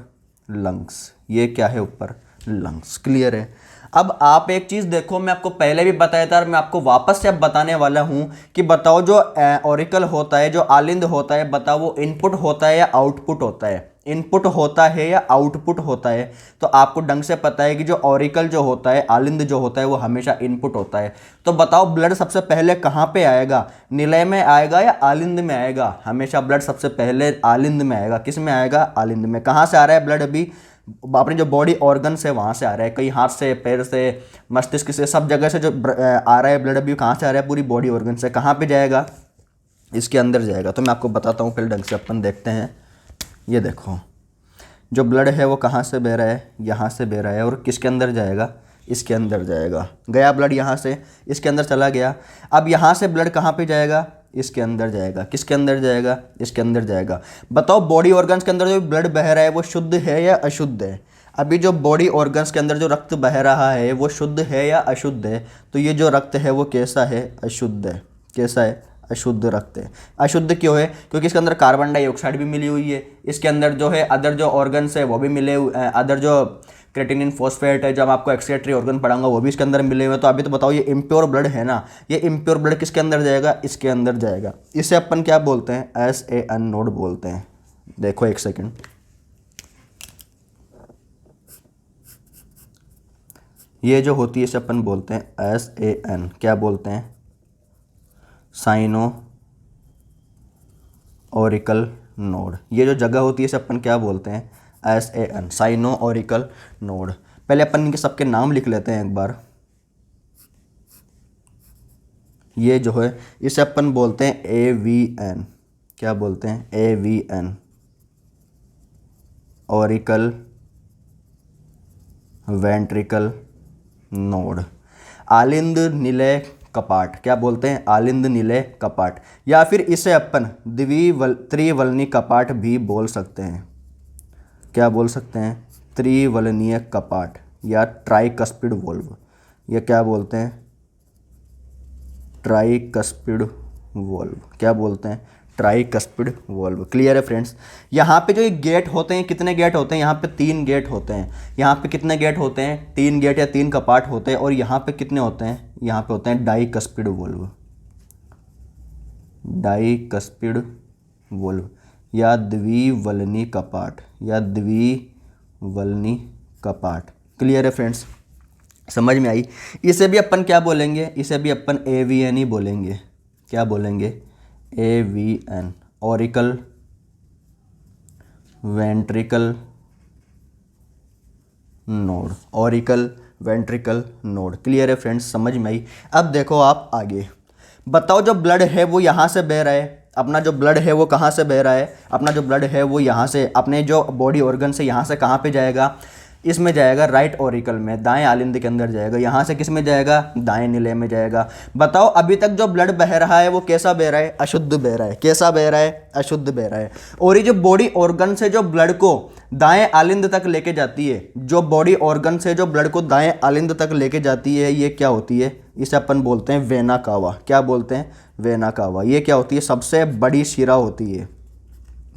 लंग्स। ये क्या है ऊपर? लंग्स। क्लियर है? अब आप एक चीज़ देखो, मैं आपको पहले भी बताया था और मैं आपको वापस से अब बताने वाला हूँ कि बताओ जो ऑरिकल होता है, जो आलिंद होता है, बताओ वो इनपुट होता है या आउटपुट होता है? इनपुट होता है या आउटपुट होता है? तो आपको ढंग से पता है कि जो ऑरिकल जो होता है, आलिंद जो होता है, वो हमेशा इनपुट होता है। तो बताओ ब्लड सबसे पहले कहाँ पे आएगा? निलय में आएगा या आलिंद में आएगा? हमेशा ब्लड सबसे पहले आलिंद में आएगा। किस में आएगा? आलिंद में। कहाँ से आ रहा है ब्लड? अभी अपने जो बॉडी ऑर्गन से वहाँ से आ रहा है, कहीं हाथ से, पैर से, मस्तिष्क से, सब जगह से जो आ रहा है ब्लड, अभी कहाँ से आ रहा है? पूरी बॉडी ऑर्गन से। कहाँ पे जाएगा? इसके अंदर जाएगा। तो मैं आपको बताता हूँ, पहले ढंग से अपन देखते हैं। ये देखो, जो ब्लड है वो कहाँ से बह रहा है? यहाँ से बह रहा है। और किसके अंदर जाएगा? इसके अंदर जाएगा। गया ब्लड यहाँ से, इसके अंदर चला गया। अब यहाँ से ब्लड कहाँ पे जाएगा? इसके अंदर जाएगा। किसके अंदर जाएगा? इसके अंदर जाएगा। बताओ बॉडी ऑर्गन्स के अंदर जो ब्लड बह रहा है वो शुद्ध है या अशुद्ध है? अभी जो बॉडी ऑर्गन्स के अंदर जो रक्त बह रहा है वो शुद्ध है या अशुद्ध है? तो ये जो रक्त है वो कैसा है? अशुद्ध है। कैसा है? अशुद्ध रक्त है। अशुद्ध क्यों है? क्योंकि इसके अंदर कार्बन डाइऑक्साइड भी मिली हुई है। इसके अंदर जो है अदर जो ऑर्गन्स है वो भी मिले, अदर जो क्रेटिनिन फॉस्फेट है, जब आपको एक्सक्रीटरी ऑर्गन पढ़ाऊंगा वो भी इसके अंदर मिले हुए। तो अभी तो बताओ ये इम्प्योर ब्लड है ना, ये इम्प्योर ब्लड किसके अंदर जाएगा? इसके अंदर जाएगा। इसे अपन क्या बोलते हैं? SAN नोड बोलते हैं। देखो एक सेकेंड, ये जो होती है इसे अपन बोलते हैं SAN। क्या बोलते हैं? Sino auricle node. ये जो जगह होती है इसे अपन क्या बोलते हैं, SAN, साइनो ऑरिकल नोड। पहले अपन इनके सबके नाम लिख लेते हैं एक बार। ये जो है इसे अपन बोलते हैं AVN, क्या बोलते हैं, AVN, ऑरिकल वेंट्रिकल नोड। आलिंद निलय कपाट, क्या बोलते हैं, आलिंद निलय कपाट, या फिर इसे अपन त्रिवलनी कपाट भी बोल सकते हैं। क्या बोल सकते हैं, त्रिवलनीय कपाट या ट्राइकस्पिड वोल्व। ये क्या बोलते हैं, ट्राइकस्पिड वोल्व, क्या बोलते हैं, ट्राइकस्पिड वोल्व। क्लियर है फ्रेंड्स। यहाँ पे जो ये गेट होते हैं, कितने गेट होते हैं, यहाँ पे 3 गेट होते हैं। यहाँ पे कितने गेट होते हैं, 3 गेट या 3 कपाट होते हैं। और यहाँ पे कितने होते हैं, यहाँ पे होते हैं डाइकस्पिड वोल्व, डाइकस्पिड वोल्व या द्विवलनी कपाट, या द्विवलनी कपाट। क्लियर है फ्रेंड्स, समझ में आई। इसे भी अपन क्या बोलेंगे, इसे भी अपन AVN ही बोलेंगे। क्या बोलेंगे, AVN, auricle ventricle node, auricle ventricle node. Clear है फ्रेंड्स, समझ में आई। अब देखो आप आगे बताओ, जो ब्लड है वो यहाँ से बह रहा है, अपना जो ब्लड है वो कहाँ से बह रहा है, अपना जो ब्लड है वो यहाँ से अपने जो बॉडी ऑर्गन से यहाँ से कहाँ पे जाएगा, इसमें जाएगा राइट ऑरिकल में, दाएं आलिंद के अंदर जाएगा। यहाँ से किस में जाएगा, दाएं निलय में जाएगा। बताओ अभी तक जो ब्लड बह रहा है वो कैसा बह रहा है, अशुद्ध बह रहा है। कैसा बह रहा है, अशुद्ध बह रहा है। और ये जो बॉडी ऑर्गन से जो ब्लड को दाएं आलिंद तक लेके जाती है, जो बॉडी ऑर्गन से जो ब्लड को दाएं आलिंद तक लेके जाती है, ये क्या होती है, इसे अपन बोलते हैं वेना कावा। क्या बोलते हैं, वेना कावा। ये क्या होती है, सबसे बड़ी शिरा होती है।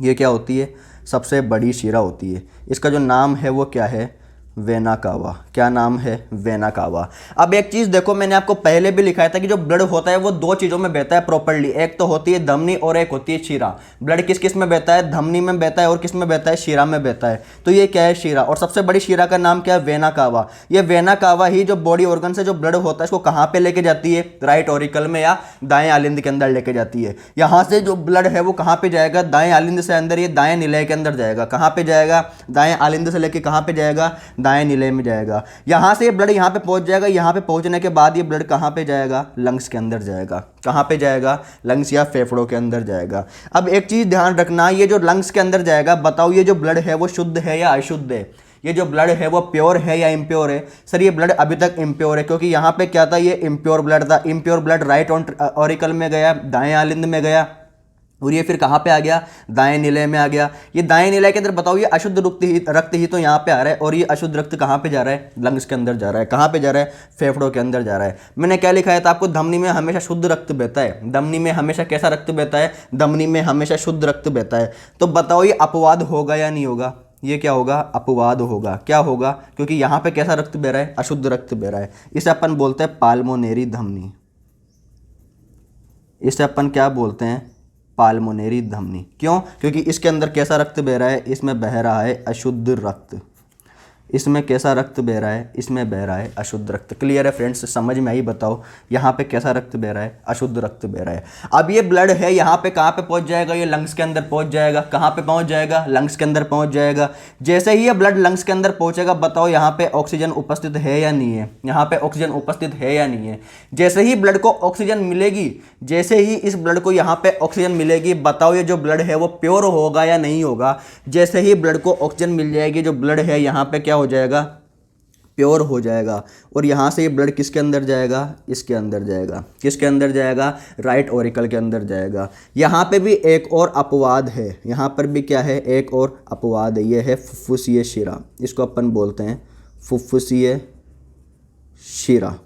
ये क्या होती है, सबसे बड़ी शिरा होती है। इसका जो नाम है वो क्या है, वेना कावा। क्या नाम है, वेना कावा। अब एक चीज़ देखो, मैंने आपको पहले भी लिखाया था कि जो ब्लड होता है वो 2 चीज़ों में बहता है प्रॉपर्ली। एक तो होती है धमनी और एक होती है शिरा। ब्लड किस किस में बहता है, धमनी में बहता है और किस में बहता है, शिरा में बहता है। तो ये क्या है, शिरा। और सबसे बड़ी शिरा का नाम क्या है, वेना कावा। ये वेना कावा ही जो बॉडी ऑर्गन से जो ब्लड होता है इसको कहाँ पे लेके जाती है, राइट ऑरिकल में या दाएं आलिंद के अंदर लेके जाती है। यहाँ से जो ब्लड है वो कहाँ पे जाएगा, दाएं आलिंद से अंदर, ये दाएं निलय के अंदर जाएगा। कहाँ पे जाएगा, दाएं आलिंद से लेके कहाँ पे जाएगा, दाएं निलय में जाएगा। यहां से ये ब्लड यहां पे पहुंच जाएगा। यहां पे पहुंचने के बाद ये ब्लड कहां पे जाएगा, लंग्स के अंदर जाएगा। कहां पे जाएगा, लंग्स या फेफड़ों के अंदर जाएगा। अब एक चीज ध्यान रखना, ये जो लंग्स के अंदर जाएगा, बताओ ये जो ब्लड है वो शुद्ध है या अशुद्ध है, ये जो ब्लड है वो प्योर है या इम्प्योर है। सर ये ब्लड अभी तक इम्प्योर है, क्योंकि यहाँ पे क्या था, ये इम्प्योर ब्लड था। इम्प्योर ब्लड राइट ऑरिकल में गया, दाएं आलिंद में गया, और ये फिर कहाँ पे आ गया, दाएं निलय में आ गया। ये दाएं निलय के अंदर बताओ, ये अशुद्ध रक्त ही तो यहाँ पे आ रहा है, और ये अशुद्ध रक्त कहाँ पे जा रहा है, लंग्स के अंदर जा रहा है। कहाँ पे जा रहा है, फेफड़ों के अंदर जा रहा है। मैंने क्या लिखा है था आपको, धमनी में हमेशा शुद्ध रक्त बहता है। धमनी में हमेशा कैसा रक्त बहता है, धमनी में हमेशा शुद्ध रक्त बहता है। तो बताओ ये अपवाद होगा या नहीं होगा, ये क्या होगा, अपवाद होगा। क्या होगा, क्योंकि यहाँ पे कैसा रक्त बह रहा है, अशुद्ध रक्त बह रहा है। इसे अपन बोलते हैं पाल्मोनेरी धमनी। इसे अपन क्या बोलते हैं, पाल्मोनेरी धमनी। क्यों, क्योंकि इसके अंदर कैसा रक्त बह रहा है, इसमें बह रहा है अशुद्ध रक्त। इसमें कैसा रक्त बह रहा है, इसमें बह रहा है अशुद्ध रक्त। क्लियर है फ्रेंड्स, समझ में आई। बताओ यहाँ पे कैसा रक्त बह रहा है, अशुद्ध रक्त बह रहा है। अब ये ब्लड है यहाँ पे कहाँ पे पहुँच जाएगा, ये लंग्स के अंदर पहुँच जाएगा। कहाँ पे पहुँच जाएगा, लंग्स के अंदर पहुँच जाएगा। जैसे ही ये ब्लड लंग्स के अंदर पहुँचेगा, बताओ यहाँ पे ऑक्सीजन उपस्थित है या नहीं है, यहाँ पे ऑक्सीजन उपस्थित है या नहीं है। जैसे ही ब्लड को ऑक्सीजन मिलेगी, जैसे ही इस ब्लड को यहाँ पे ऑक्सीजन मिलेगी, बताओ ये जो ब्लड है वो प्योर होगा या नहीं होगा। जैसे ही ब्लड को ऑक्सीजन मिल जाएगी, जो ब्लड है यहाँ पे क्या हो जाएगा, प्योर हो जाएगा। और यहाँ से ये ब्लड किसके अंदर जाएगा, इसके अंदर जाएगा। किसके अंदर जाएगा, राइट ऑरिकल के अंदर जाएगा। यहाँ पे भी एक और अपवाद है, यहाँ पर भी क्या है, एक और अपवाद है। ये है फुफ्फुसीय शिरा। इसको अपन बोलते हैं फुफ्फुसीय शिरा।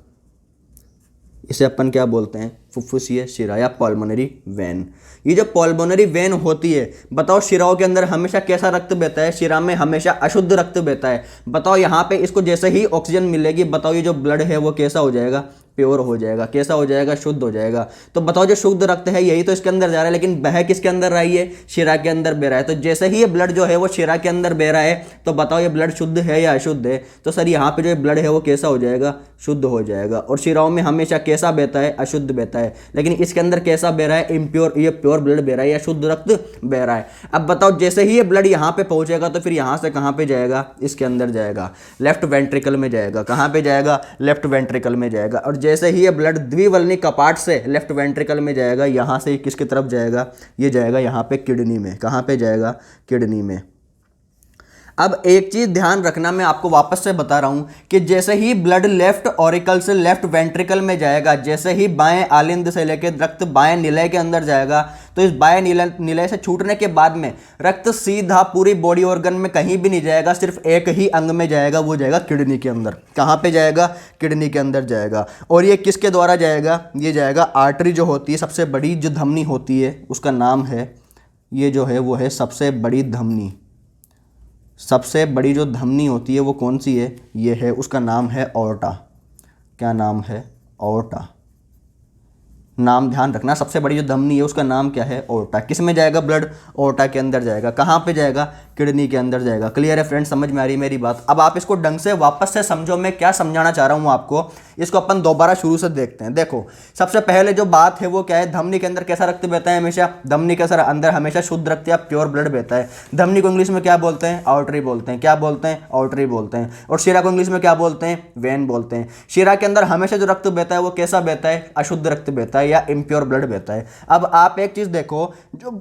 इसे अपन क्या बोलते हैं, फुफ्फुसीय शिरा या पल्मोनरी वेन। ये जो पल्मोनरी वेन होती है, बताओ शिराओं के अंदर हमेशा कैसा रक्त बहता है, शिरा में हमेशा अशुद्ध रक्त बहता है। बताओ यहाँ पे इसको जैसे ही ऑक्सीजन मिलेगी, बताओ ये जो ब्लड है वो कैसा हो जाएगा, प्योर हो जाएगा। कैसा हो जाएगा? शुद्ध हो जाएगा। तो बताओ जो शुद्ध रक्त है यही तो इसके अंदर जा रहा है, लेकिन बह किसके अंदर रहा है? ये शिरा के अंदर बह रहा है। तो जैसे ही ये ब्लड जो है वो शिरा के अंदर बह रहा है, तो बताओ ये ब्लड शुद्ध है या अशुद्ध है? तो सर यहाँ पे जो ब्लड है वो कैसा हो जाएगा? शुद्ध हो जाएगा। और शिराओं में हमेशा कैसा बहता है? अशुद्ध बहता है। लेकिन इसके अंदर कैसा बह रहा है? इम्प्योर, ये प्योर ब्लड बह रहा है या शुद्ध रक्त बह रहा है। अब बताओ जैसे ही ये ब्लड यहाँ पे पहुंचेगा तो फिर यहाँ से कहाँ पे जाएगा? इसके अंदर जाएगा, लेफ्ट वेंट्रिकल में जाएगा। कहाँ पे जाएगा? लेफ्ट वेंट्रिकल में जाएगा। और जैसे ही ये ब्लड द्विवल्नी कपाट से लेफ्ट वेंट्रिकल में जाएगा, यहाँ से किसकी तरफ जाएगा? ये जाएगा यहाँ पे किडनी में। कहाँ पे जाएगा? किडनी में। अब एक चीज़ ध्यान रखना, मैं आपको वापस से बता रहा हूँ कि जैसे ही ब्लड लेफ्ट ऑरिकल से लेफ्ट वेंट्रिकल में जाएगा, जैसे ही बाएं आलिंद से लेकर रक्त बाएं निलय के अंदर जाएगा, तो इस बाएं निलय से छूटने के बाद में रक्त सीधा पूरी बॉडी ऑर्गन में कहीं भी नहीं जाएगा, सिर्फ एक ही अंग में जाएगा, वो जाएगा किडनी के अंदर। कहाँ पे जाएगा? किडनी के अंदर जाएगा। और ये किसके द्वारा जाएगा? ये जाएगा आर्टरी जो होती है, सबसे बड़ी जो धमनी होती है उसका नाम है, ये जो है वो है सबसे बड़ी धमनी। सबसे बड़ी जो धमनी होती है वो कौन सी है? ये है, उसका नाम है ऑर्टा। क्या नाम है? ऑर्टा। नाम ध्यान रखना, सबसे बड़ी जो धमनी है उसका नाम क्या है? ऑर्टा। किस में जाएगा ब्लड? ऑर्टा के अंदर जाएगा। कहाँ पे जाएगा? किडनी के अंदर जाएगा। क्लियर है फ्रेंड्स? समझ में आ रही है मेरी बात? अब आप इसको ढंग से वापस से समझो, मैं क्या समझाना चाह रहा हूँ आपको। इसको अपन दोबारा शुरू से देखते हैं। देखो, सबसे पहले जो बात है वो क्या है? धमनी के अंदर कैसा रक्त बहता है? हमेशा धमनी के अंदर हमेशा शुद्ध रक्त या प्योर ब्लड बहता है। धमनी को इंग्लिश में क्या बोलते हैं? आर्टरी बोलते हैं। क्या बोलते हैं? आर्टरी बोलते हैं। और शिरा को इंग्लिश में क्या बोलते हैं? वेन बोलते हैं। शिरा के अंदर हमेशा जो रक्त बहता है वो कैसा बहता है? अशुद्ध रक्त बहता है या इम्प्योर ब्लड बहता है। अब आप एक चीज देखो, जो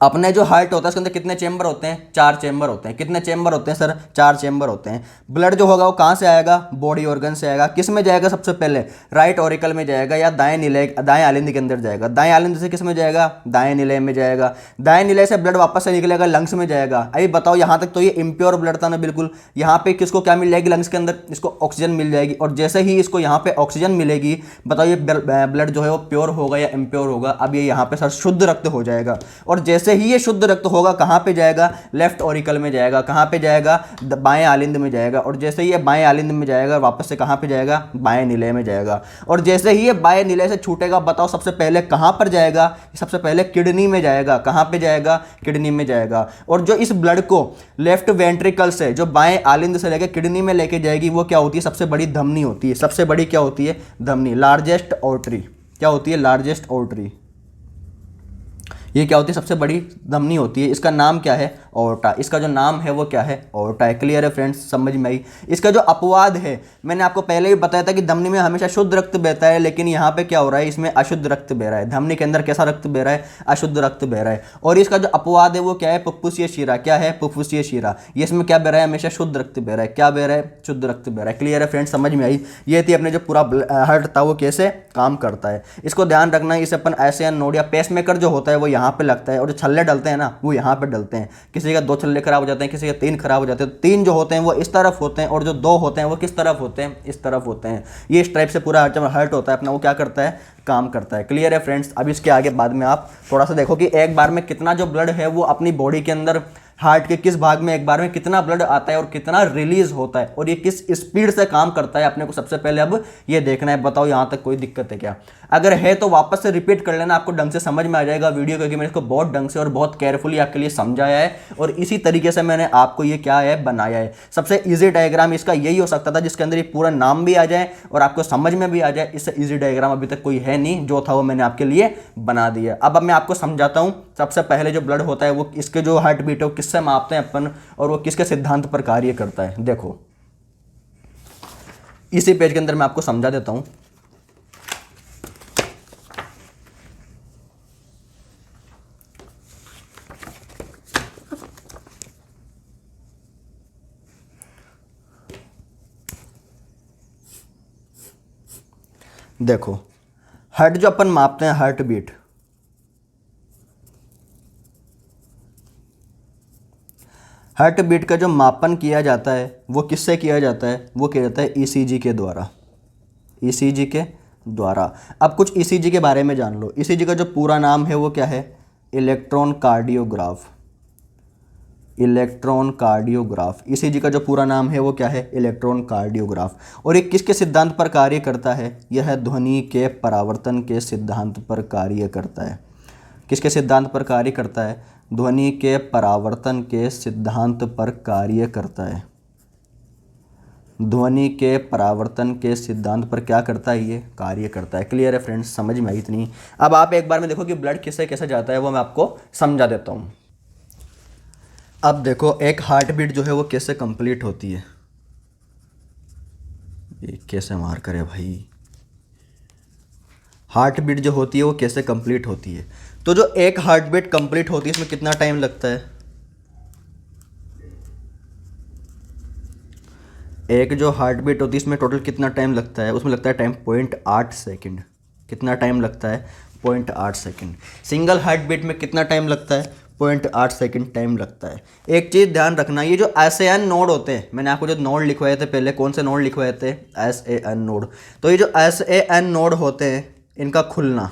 अपने जो हार्ट होता है उसके अंदर कितने चेंबर होते हैं? 4 चेंबर होते हैं। कितने चेंबर होते हैं सर? 4 चेंबर होते हैं। ब्लड जो होगा वो कहाँ से आएगा? बॉडी ऑर्गन से आएगा। किस में जाएगा? सबसे पहले राइट ऑरिकल में जाएगा या दाएं निलय, दाएं आलिंद के अंदर जाएगा। दाएं आलिंद से किस में जाएगा? दाएं निलय में जाएगा। दाएं निलय से ब्लड वापस से निकलेगा, लंग्स में जाएगा। अभी बताओ, यहाँ तक तो ये इम्प्योर ब्लड था ना बिल्कुल। यहाँ पे किसको क्या मिल जाएगी? लंग्स के अंदर इसको ऑक्सीजन मिल जाएगी। और जैसे ही इसको यहाँ पे ऑक्सीजन मिलेगी, बताओ ये ब्लड जो है वो प्योर होगा या इम्प्योर होगा? अब ये यहाँ पे सर शुद्ध रक्त हो जाएगा। और जैसे ही ये शुद्ध रक्त होगा, कहाँ पे जाएगा? लेफ्ट ऑरिकल में जाएगा। कहाँ पे जाएगा? बाएं आलिंद में जाएगा। और जैसे ही ये बाएं आलिंद में जाएगा, वापस से कहाँ पे जाएगा? बाएं निलय में जाएगा। और जैसे ही ये बाएं निलय से छूटेगा, बताओ सबसे पहले कहाँ पर जाएगा? सबसे पहले किडनी में जाएगा। कहाँ पे जाएगा? किडनी में जाएगा। और जो इस ब्लड को लेफ्ट वेंट्रिकल से जो बाएं आलिंद से लेकर किडनी में लेके जाएगी, वो क्या होती है? सबसे बड़ी धमनी होती है। सबसे बड़ी क्या होती है? धमनी, लार्जेस्ट ऑर्टरी। क्या होती है? Largest auditory. ये क्या होती है? सबसे बड़ी धमनी होती है। इसका नाम क्या है? ऑर्टा। इसका जो नाम है वो क्या है? ऑर्टा है। क्लियर है फ्रेंड्स? समझ में आई? इसका जो अपवाद है, मैंने आपको पहले ही बताया था कि धमनी में हमेशा शुद्ध रक्त बहता है, लेकिन यहाँ पे क्या हो रहा है? इसमें अशुद्ध रक्त बह रहा है। धमनी के अंदर कैसा रक्त बह रहा है? अशुद्ध रक्त बह रहा है। और इसका जो अपवाद है वो क्या है? फुफ्फुसीय शिरा। क्या है? फुफ्फुसीय शिरा। ये इसमें क्या बह रहा है? हमेशा शुद्ध रक्त बह रहा है। क्या बह रहा है? शुद्ध रक्त बह रहा है। क्लियर है फ्रेंड्स? समझ में आई? ये थी अपने जो पूरा हार्ट था वो कैसे काम करता है। इसको ध्यान रखना, इसे अपन ऐसे नोड या पेसमेकर जो होता है वो यहाँ पे लगता है, और जो छल्ले डलते हैं ना वो यहाँ पे डलते हैं। किसी का 2 छल्ले खराब हो जाते हैं, किसी के 3 खराब हो जाते हैं। 3 जो होते हैं वो इस तरफ होते हैं, और जो 2 होते हैं वो किस तरफ होते हैं? इस तरफ होते हैं। ये इस टाइप से पूरा हार्ट होता है अपना, वो क्या करता है? काम करता है। क्लियर है फ्रेंड्स? अब इसके आगे बाद में आप थोड़ा सा देखो कि एक बार में कितना जो ब्लड है वो अपनी बॉडी के अंदर, हार्ट के किस भाग में एक बार में कितना ब्लड आता है और कितना रिलीज होता है, और ये किस स्पीड से काम करता है, अपने को सबसे पहले अब ये देखना है। बताओ यहाँ तक कोई दिक्कत है क्या? अगर है तो वापस से रिपीट कर लेना, आपको ढंग से समझ में आ जाएगा वीडियो, क्योंकि मैंने इसको बहुत ढंग से और बहुत केयरफुली आपके लिए समझाया है, और इसी तरीके से मैंने आपको ये क्या है? बनाया है। सबसे ईजी डायग्राम इसका यही हो सकता था जिसके अंदर ये पूरा नाम भी आ जाए और आपको समझ में भी आ जाए। इससे ईजी डायग्राम अभी तक कोई है नहीं, जो था वो मैंने आपके लिए बना दिया। अब मैं आपको समझाता हूँ। सबसे पहले जो ब्लड होता है वो इसके जो हार्ट बीट है वो किससे मापते हैं अपन, और वो किसके सिद्धांत पर कार्य करता है? देखो, इसी पेज के अंदर मैं आपको समझा देता हूं। देखो, हार्ट जो अपन मापते हैं, हार्ट बीट, हार्ट बीट का जो मापन किया जाता है वो किससे किया जाता है? वो किया जाता है ईसीजी के द्वारा। ईसीजी के द्वारा। अब कुछ ईसीजी के बारे में जान लो। ईसीजी का जो पूरा नाम है वो क्या है? Electron cardiograph. Electron cardiograph. ECG का जो पूरा नाम है वो क्या है? Electron cardiograph. और ये किसके सिद्धांत पर कार्य करता है? यह ध्वनि के परावर्तन के सिद्धांत पर कार्य करता है। किसके सिद्धांत पर कार्य करता है? ध्वनि के परावर्तन के सिद्धांत पर कार्य करता है। ध्वनि के परावर्तन के सिद्धांत पर क्या करता है? ये कार्य करता है। क्लियर है फ्रेंड्स? समझ में आई इतनी? अब आप एक बार में देखो कि ब्लड किससे कैसे जाता है, वो मैं आपको समझा देता हूँ। अब देखो, एक हार्ट बीट जो है वो कैसे कंप्लीट होती है। ये कैसे मार करे भाई। हार्ट बीट जो होती है वो कैसे कंप्लीट होती है? तो जो एक हार्ट बीट कंप्लीट होती है इसमें कितना टाइम लगता है? एक जो हार्ट बीट होती है इसमें टोटल कितना टाइम लगता है? उसमें लगता है टाइम 0.8 सेकेंड। कितना टाइम लगता है? 0.8 सेकेंड। सिंगल हार्ट बीट में कितना टाइम लगता है? 0.8 सेकेंड टाइम लगता है। एक चीज़ ध्यान रखना, ये जो SAN नोड होते हैं, मैंने आपको जो नोड लिखवाए थे पहले, कौन से नोड लिखवाए थे? SAN node. तो ये जो SAN नोड होते हैं इनका खुलना,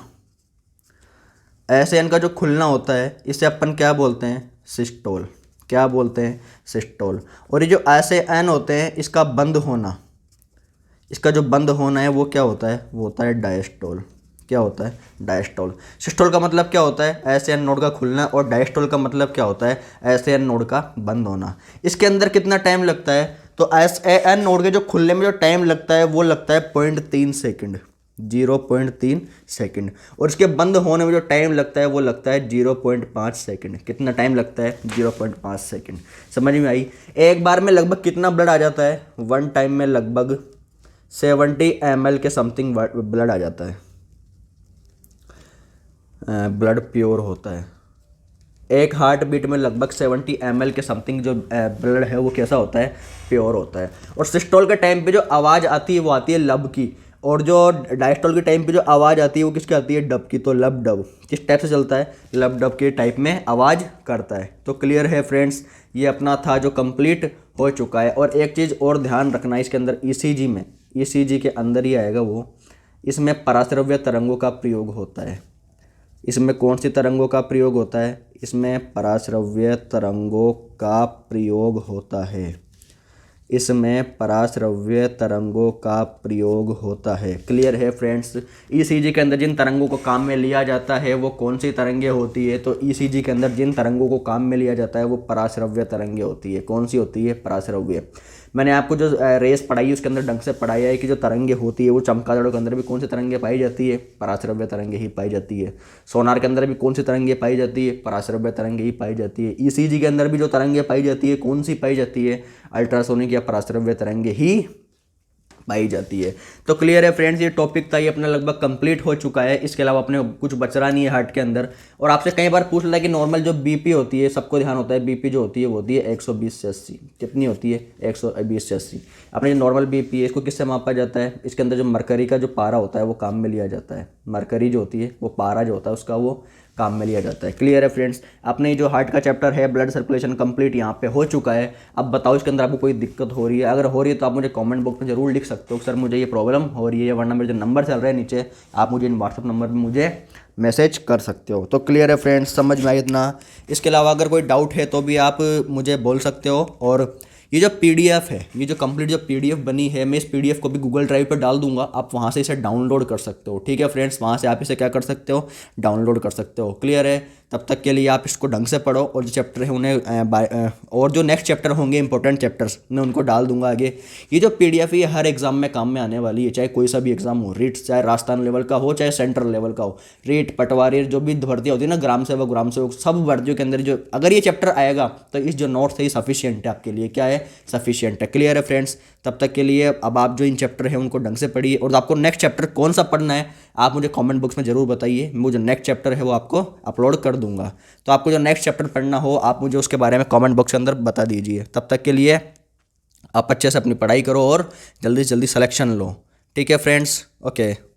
SAN का जो खुलना होता है इसे अपन क्या बोलते हैं? सिस्टोल। क्या बोलते हैं? सिस्टोल। और ये जो SAN होते हैं इसका बंद होना, इसका जो बंद होना है वो क्या होता है? वो होता है डायस्टोल। क्या होता है? डायस्टोल। सिस्टोल का मतलब क्या होता है? SAN नोड का खुलना। और डायस्टोल का मतलब क्या होता है? SAN नोड का बंद होना। इसके अंदर कितना टाइम लगता है? तो SAN नोड के जो खुलने में जो टाइम लगता है वो लगता है 0.3 सेकेंड। 0.3 सेकेंड। और इसके बंद होने में जो टाइम लगता है वो लगता है 0.5 सेकेंड। कितना टाइम लगता है? 0.5 सेकेंड। समझ में आई? एक बार में लगभग कितना ब्लड आ जाता है? वन टाइम में लगभग 70 ml के समथिंग ब्लड आ जाता है। ब्लड प्योर होता है। एक हार्ट बीट में लगभग 70 ml के समथिंग जो ब्लड है वो कैसा होता है? प्योर होता है। और सिस्टोल के टाइम पे जो आवाज़ आती है वो आती है लब की। और जो डायस्टोल के टाइम पे जो आवाज़ आती है वो किसकी आती है? डब की। तो लब डब किस टाइप से चलता है? लब डब के टाइप में आवाज़ करता है। तो क्लियर है फ्रेंड्स? ये अपना था जो कंप्लीट हो चुका है। और एक चीज़ और ध्यान रखना, इसके अंदर ECG में, ECG के अंदर ही आएगा वो, इसमें पराश्रव्य तरंगों का प्रयोग होता है। इसमें कौन सी तरंगों का प्रयोग होता है? इसमें पराश्रव्य तरंगों का प्रयोग होता है। इसमें पराश्रव्य तरंगों का प्रयोग होता है। क्लियर है फ्रेंड्स? ECG के अंदर जिन तरंगों को काम में लिया जाता है वो कौन सी तरंगें होती है? तो ECG के अंदर जिन तरंगों को काम में लिया जाता है वो पराश्रव्य तरंगें होती है। कौन सी होती है? पराश्रव्य। मैंने आपको जो रेस पढ़ाई है उसके अंदर ढंग से पढ़ाया है कि जो तरंगे होती है वो चमगादड़ों के अंदर भी कौन सी तरंगे पाई जाती है? पराश्रव्य तरंगे ही पाई जाती है। सोनार के अंदर भी कौन सी तरंगे पाई जाती है? पराश्रव्य तरंगे ही पाई जाती है। ECG के अंदर भी जो तरंगे पाई जाती है कौन सी पाई जाती है? अल्ट्रासोनिक या पराश्रव्य तरंगे ही पाई जाती है। तो क्लियर है फ्रेंड्स? ये टॉपिक था, ये अपना लगभग कंप्लीट हो चुका है। इसके अलावा अपने कुछ बच रहा नहीं है हार्ट के अंदर। और आपसे कई बार पूछ लेता है कि नॉर्मल जो BP होती है, सबको ध्यान होता है BP जो होती है वो होती है 120 से 80। कितनी होती है? 120 से 80। अपने जो नॉर्मल BP है इसको किससे मापा जाता है? इसके अंदर जो मरकरी का जो पारा होता है वो काम में लिया जाता है। मरकरी जो होती है वो पारा जो होता है उसका वो काम में लिया जाता है। क्लियर है फ्रेंड्स? अपने जो हार्ट का चैप्टर है ब्लड सर्कुलेशन कंप्लीट यहाँ पे हो चुका है। अब बताओ इसके अंदर आपको कोई दिक्कत हो रही है? अगर हो रही है तो आप मुझे कमेंट बॉक्स में जरूर लिख सकते हो सर मुझे ये प्रॉब्लम हो रही है, वरना मेरे जो नंबर चल रहे हैं नीचे आप मुझे इन व्हाट्सअप नंबर पर मुझे मैसेज कर सकते हो। तो क्लियर है फ्रेंड्स? समझ में आई इतना? इसके अलावा अगर कोई डाउट है तो भी आप मुझे बोल सकते हो। और ये जो PDF है, ये जो कंप्लीट जो PDF बनी है, मैं इस PDF को भी गूगल ड्राइव पर डाल दूंगा, आप वहाँ से इसे डाउनलोड कर सकते हो। ठीक है फ्रेंड्स? वहाँ से आप इसे क्या कर सकते हो? डाउनलोड कर सकते हो। क्लियर है? तब तक के लिए आप इसको ढंग से पढ़ो और जो चैप्टर है उन्हें और जो नेक्स्ट चैप्टर होंगे इंपॉर्टेंट चैप्टर्स मैं उनको डाल दूंगा आगे। ये जो PDF है ये हर एग्जाम में काम में आने वाली है, चाहे कोई सा भी एग्जाम हो, रीट चाहे राजस्थान लेवल का हो चाहे सेंट्रल लेवल का हो। रीट, पटवारी, जो भी भर्तियाँ होती है ना, ग्राम सेवक सब भर्तियों के अंदर जो अगर ये चैप्टर आएगा तो इस जो नोट्स है ये सफिशियंट है आपके लिए। क्या है? सफिशियंट है। क्लियर है फ्रेंड्स? तब तक के लिए अब आप जो इन चैप्टर हैं उनको ढंग से पढ़िए। और आपको नेक्स्ट चैप्टर कौन सा पढ़ना है आप मुझे कमेंट बॉक्स में जरूर बताइए, मैं जो नेक्स्ट चैप्टर है वो आपको अपलोड कर दूंगा। तो आपको जो नेक्स्ट चैप्टर पढ़ना हो आप मुझे उसके बारे में कमेंट बॉक्स के अंदर बता दीजिए। तब तक के लिए आप अच्छे से अपनी पढ़ाई करो और जल्दी से जल्दी सिलेक्शन लो। ठीक है फ्रेंड्स? ओके।